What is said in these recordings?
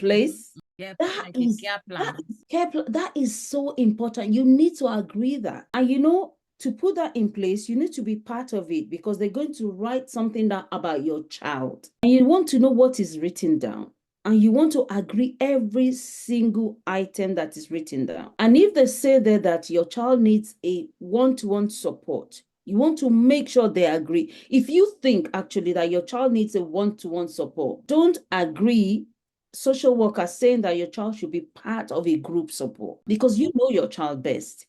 place. Yeah, That like a is care plan. that is so important. You need to agree that. And you know, to put that in place, you need to be part of it because they're going to write something down about your child. And you want to know what is written down. And you want to agree every single item that is written down. And if they say there that your child needs a one-to-one support, you want to make sure they agree. If you think actually that your child needs a one-to-one support, don't agree social worker saying that your child should be part of a group support because you know your child best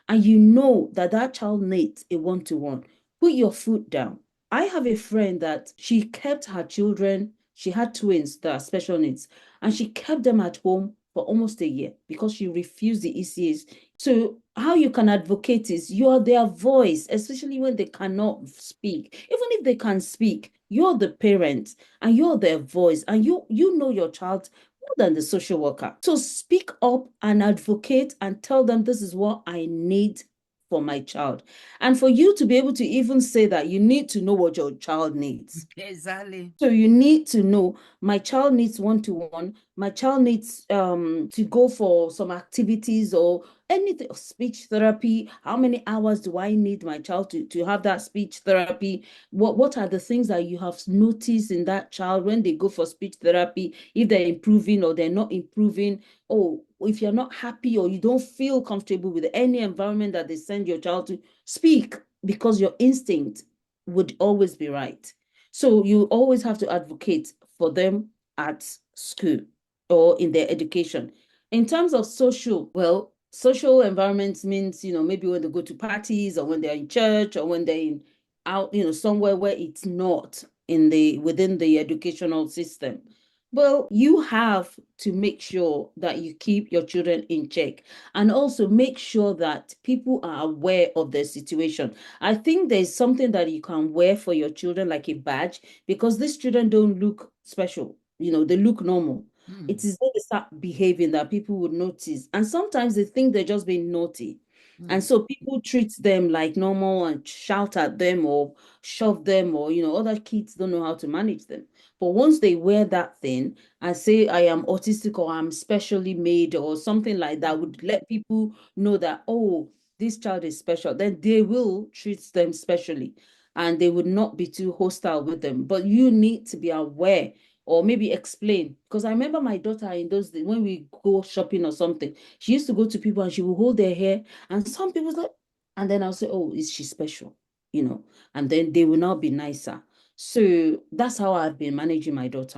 and you know that that child needs a one-to-one. Put your foot down. I have a friend that she kept her children, she had twins that are special needs, and she kept them at home for almost a year because she refused the ECAs. So how you can advocate is you are their voice, especially when they cannot speak. Even if they can speak, you're the parent and you're their voice and you know your child more than the social worker. So speak up and advocate and tell them this is what I need for my child. And for you to be able to even say that, you need to know what your child needs. Exactly. So you need to know my child needs one-to-one, my child needs to go for some activities or anything, speech therapy. How many hours do I need my child to have that speech therapy? What are the things that you have noticed in that child when they go for speech therapy, if they're improving or they're not improving? Oh, if you're not happy or you don't feel comfortable with any environment that they send your child to, speak because your instinct would always be right. So you always have to advocate for them at school or in their education. In terms of social, well, social environments means, maybe when they go to parties or when they're in church or when they're out, somewhere where it's not within the educational system. Well, you have to make sure that you keep your children in check and also make sure that people are aware of their situation. I think there's something that you can wear for your children, like a badge, because these children don't look special. They look normal. It is when they start behaving that people would notice. And sometimes they think they're just being naughty. And so people treat them like normal and shout at them or shove them or, other kids don't know how to manage them. But once they wear that thing and say, I am autistic or I'm specially made or something like that, would let people know that, oh, this child is special, then they will treat them specially and they would not be too hostile with them. But you need to be aware or maybe explain. Because I remember my daughter in those days when we go shopping or something, she used to go to people and she would hold their hair and some people's like, and then I'll say, oh, is she special? And then they will not be nicer. So that's how I've been managing my daughter.